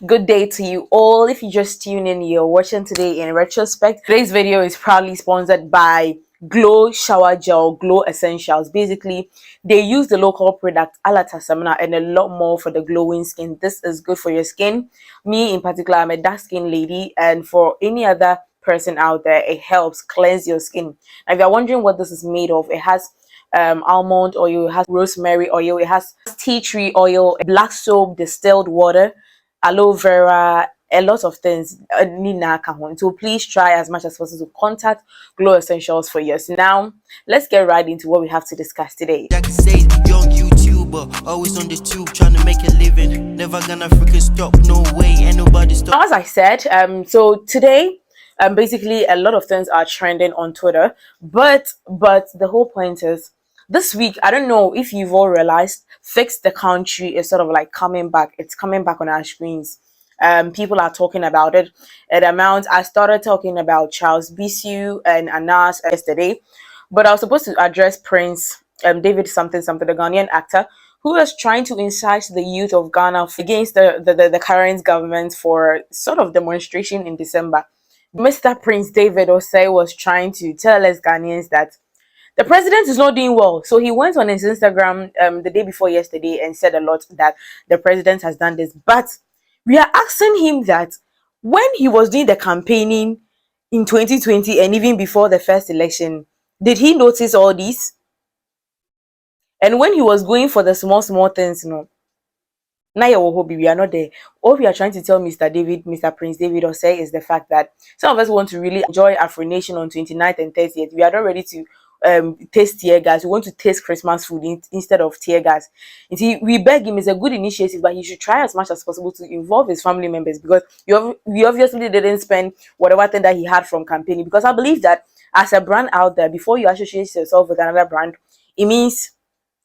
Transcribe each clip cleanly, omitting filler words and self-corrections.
Good day to you all. If you just tune in, you're watching today in retrospect. Today's video is proudly sponsored by Glow Shower Gel, Glow Essentials. Basically, they use the local product Alatasamina and a lot more for the glowing skin. This is good for your skin. Me in particular, I'm a dark skin lady, and for any other person out there, it helps cleanse your skin. Now, if you're wondering what this is made of, it has almond oil, it has rosemary oil, it has tea tree oil, black soap, distilled water, aloe vera, a lot of things. So please try as much as possible to contact Glow Essentials for yours. Now, let's get right into what we have to discuss today. Shejackiesays, young YouTuber, always on the tube trying to make a living. Never gonna freaking stop, no way, ain't nobody stop. As I said, so today, basically a lot of things are trending on Twitter, but the whole point is this week, I don't know if you've all realized, Fix the Country is sort of like coming back. It's coming back on our screens. People are talking about it. I started talking about Charles Bisu and Anas yesterday, but I was supposed to address Prince David something, the Ghanaian actor, who was trying to incite the youth of Ghana against the current government for sort of demonstration in December. Mr. Prince David Osei was trying to tell us Ghanaians that the president is not doing well. So he went on his Instagram the day before yesterday and said a lot that the president has done this. But we are asking him that when he was doing the campaigning in 2020 and even before the first election, did he notice all these? And when he was going for the small things, now we are not there. All we are trying to tell Mr. Prince David Osei is the fact that some of us want to really enjoy Afro Nation on 29th and 30th. We are not ready to taste tear gas. We want to taste Christmas food instead of tear gas. You see, we beg him, it's a good initiative, but he should try as much as possible to involve his family members, because we obviously didn't spend whatever thing that he had from campaigning. Because I believe that as a brand out there, before you associate yourself with another brand, it means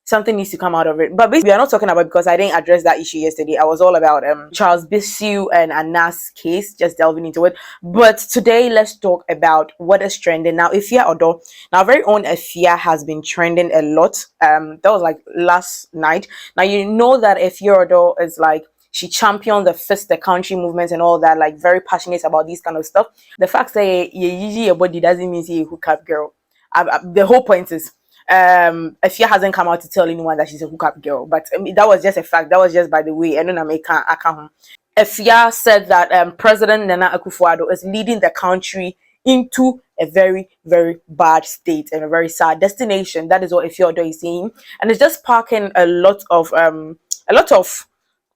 something needs to come out of it. But basically, we are not talking about, because I didn't address that issue yesterday. I was all about Charles Bisu and Anas case, just delving into it. But today, let's talk about what is trending now. Efya Addo, now very own Efya, has been trending a lot. That was like last night. Now you know that Efya Addo is like, she championed the Fix the Country movement and all that, like very passionate about this kind of stuff. The fact that you usually your body doesn't mean you're a hookup girl. The whole point is, Efya hasn't come out to tell anyone that she's a hookup girl, but that was just a fact. That was just by the way. And then I can't. Efya said that President Nana Addo is leading the country into a very, very bad state and a very sad destination. That is what Efya Addo is saying, and it's just sparking a lot of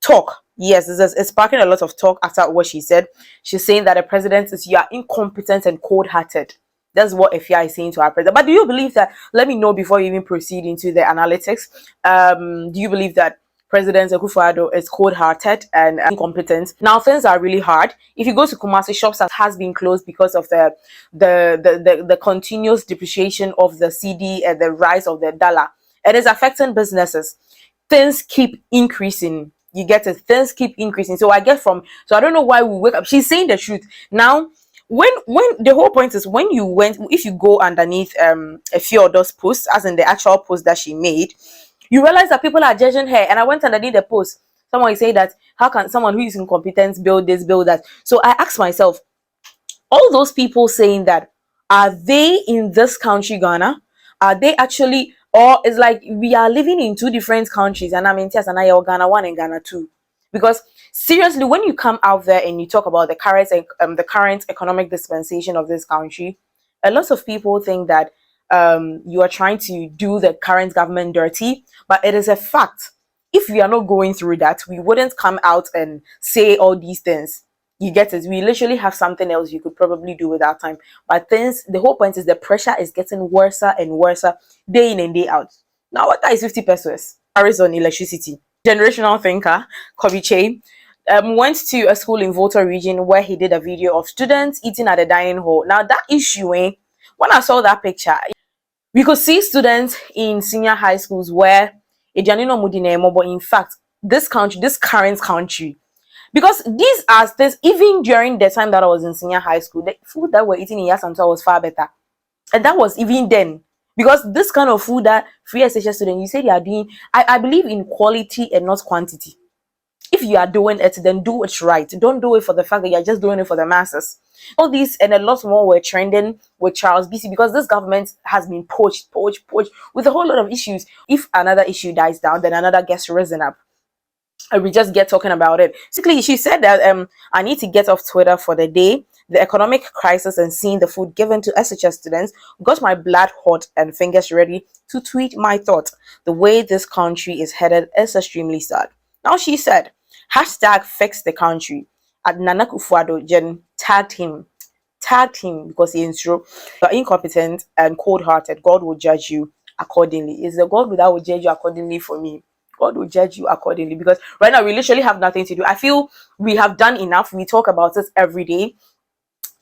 talk. Yes, it's sparking a lot of talk after what she said. She's saying that the president is, you are incompetent and cold-hearted. That's what Efya is saying to our president. But do you believe that? Let me know before you even proceed into the analytics. Do you believe that President Akufo-Addo is cold-hearted and incompetent? Now things are really hard. If you go to Kumasi, shops has been closed because of the continuous depreciation of the CD and the rise of the dollar. It is affecting businesses. Things keep increasing. You get it? Things keep increasing. So I don't know why we wake up. She's saying the truth now. When the whole point is, if you go underneath a few of those posts, as in the actual post that she made, you realize that people are judging her. And I went underneath the post. Someone is saying that, how can someone who is incompetent build this, build that? So I asked myself, all those people saying that, are they in this country, Ghana? Are they actually, or it's like we are living in two different countries, and I'm in Tias and I are Ghana 1 and Ghana 2? Because seriously, when you come out there and you talk about the current economic dispensation of this country, a lot of people think that you are trying to do the current government dirty, but it is a fact. If we are not going through that, we wouldn't come out and say all these things. You get it? We literally have something else you could probably do with that time. But the whole point is, the pressure is getting worse and worse day in and day out. Now, what is 50 pesos? Paris on electricity. Generational thinker, Kobe Che, went to a school in Volta region where he did a video of students eating at the dining hall. Now, that issue, when I saw that picture, we could see students in senior high schools where but in fact, this current country, because these are things, even during the time that I was in senior high school, the food that we're eating in Yasanto was far better. And that was even then. Because this kind of food that free SHS students, you say they are doing, I believe in quality and not quantity. If you are doing it, then do it right. Don't do it for the fact that you're just doing it for the masses. All these and a lot more were trending with Charles BC because this government has been poached with a whole lot of issues. If another issue dies down, then another gets risen up. And we just get talking about it. Basically, she said that I need to get off Twitter for the day. The economic crisis and seeing the food given to SHS students got my blood hot and fingers ready to tweet my thought. The way this country is headed is extremely sad. Now she said, hashtag fix the country. At Nana Addo Jen tagged him because he is incompetent and cold-hearted. God will judge you accordingly. Is the God that will judge you accordingly for me? God will judge you accordingly because right now we literally have nothing to do. I feel we have done enough. We talk about it every day.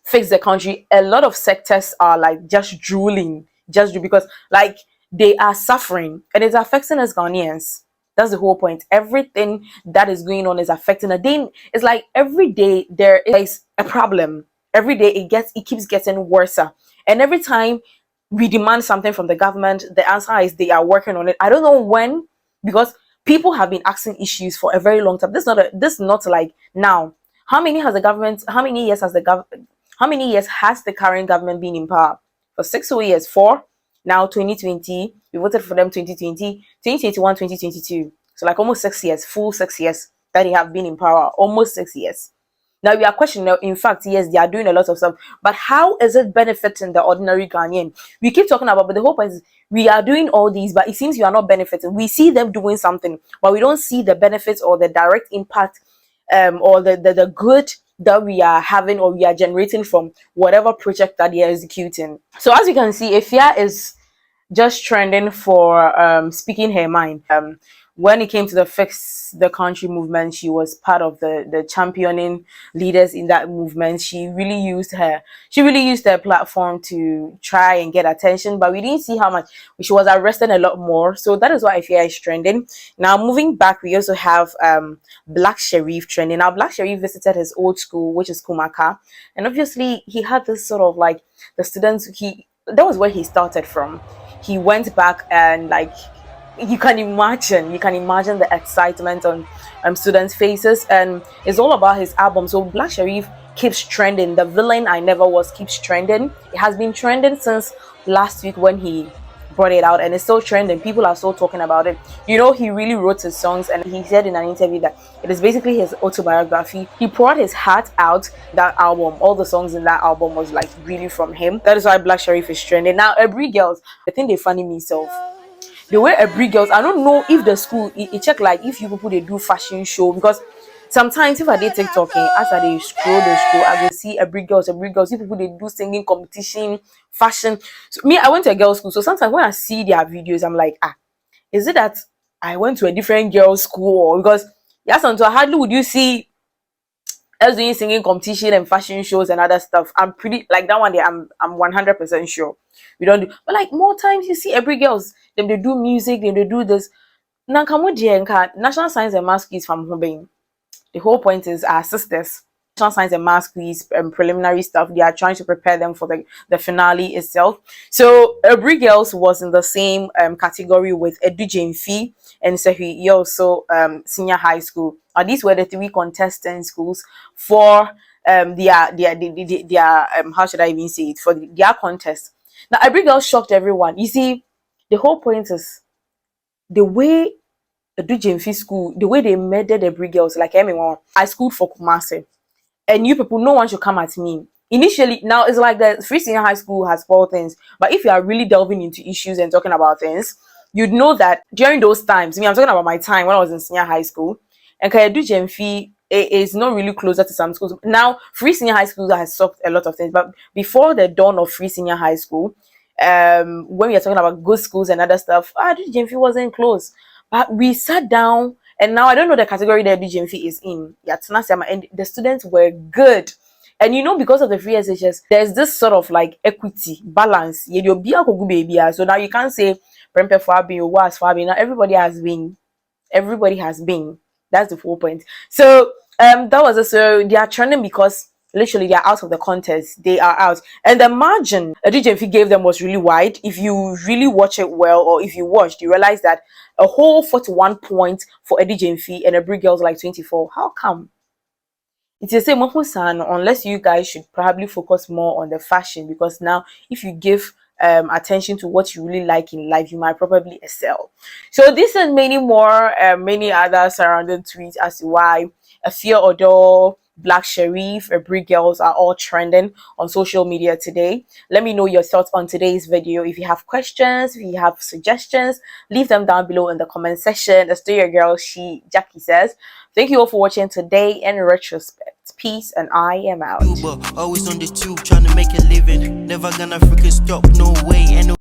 Fix the country. A lot of sectors are like just drooling, because like they are suffering and it's affecting us Ghanaians. That's the whole point. Everything that is going on is affecting a day. It's like every day there is a problem. Every day it keeps getting worse. And every time we demand something from the government, the answer is they are working on it. I don't know when, because people have been asking issues for a very long time. This is not like now. How many years has the current government been in power? For 6 years, 4. Now 2020, we voted for them 2020, 2021, 2022. So like almost 6 years, full 6 years that they have been in power, almost 6 years. Now we are questioning, in fact, yes, they are doing a lot of stuff, but how is it benefiting the ordinary Ghanaian? We keep talking about, but the whole point is we are doing all these, but it seems you are not benefiting. We see them doing something, but we don't see the benefits or the direct impact, or the good that we are having or we are generating from whatever project that they are executing. So as you can see, Efya is just trending for speaking her mind. When it came to the Fix the Country movement, she was part of the championing leaders in that movement. She really used her platform to try and get attention, but we didn't see how much. She was arrested a lot more. So that is why Efya is trending. Now moving back, we also have Black Sherif trending. Now Black Sherif visited his old school, which is Kumaka, and obviously he had this sort of like the students. That was where he started from. He went back and like you can imagine the excitement on students' faces, and it's all about his album. So Black Sherif keeps trending. The Villain I Never Was keeps trending. It has been trending since last week when he brought it out, and it's still trending. People are still talking about it. You know, he really wrote his songs, and he said in an interview that it is basically his autobiography. He poured his heart out. That album, all the songs in that album was like really from him. That is why Black Sherif is trending. Now Aburi girls, I think they funny me self. The way Aburi girls, I don't know if the school it check like if you people they do fashion show, because sometimes if I did TikTok as I they scroll I will see Aburi girls, if people they do singing competition, fashion. So me, I went to a girls' school, so sometimes when I see their videos, I'm like, is it that I went to a different girls' school? Or because yes, so hardly would you see us doing singing competition and fashion shows and other stuff. I'm pretty like that one day. I'm 100% sure we don't do. But like more times you see Aburi girls, them they do music, then they do this. National Science and Maths quiz from home. The whole point is our sisters. National Science and Maths quiz preliminary stuff. They are trying to prepare them for the finale itself. So Aburi girls was in the same category with Edu Jemfi and Sehi also senior high school. These were the 3 contestant schools for their how should I even say it, for their contest. Now Aburi girls shocked everyone. You see, the whole point is the way the Jemfi school, the way they murdered Aburi girls, like everyone. I schooled for Kumasi, and you people, no one should come at me. Initially, now it's like the free senior high school has 4 things, but if you are really delving into issues and talking about things, you'd know that during those times, I'm talking about my time when I was in senior high school, and Kayedu Jemfi is not really closer to some schools. Now, free senior high school has solved a lot of things, but before the dawn of free senior high school, when we are talking about good schools and other stuff, Edu Jemfi wasn't close. But we sat down, and now I don't know the category that Edu Jemfi is in. Yeah, and the students were good. And you know, because of the free SHS, there's this sort of like equity, balance. So now you can't say Prempe Fabi or was Fabi. Now everybody has been. Everybody has been. That's the whole point. So that was also they are trending because literally they're out of the contest. They are out. And the margin a DJ Efya gave them was really wide. If you really watch it well, or if you watched, you realize that a whole 41 points for a DJ Efya and Aburi girls like 24. How come? It's the same unless you guys should probably focus more on the fashion, because now if you give attention to what you really like in life, you might probably excel. So this and many more, many other surrounding tweets as to why Efya Addo, Black Sherif, Aburi girls are all trending on social media today. Let me know your thoughts on today's video. If you have questions, if you have suggestions, leave them down below in the comment section. That's still your girl, Shejackiesays. Thank you all for watching today in retrospect. Peace, and I am out. Always on the tube, trying to make a living. Never gonna freaking stop, no way.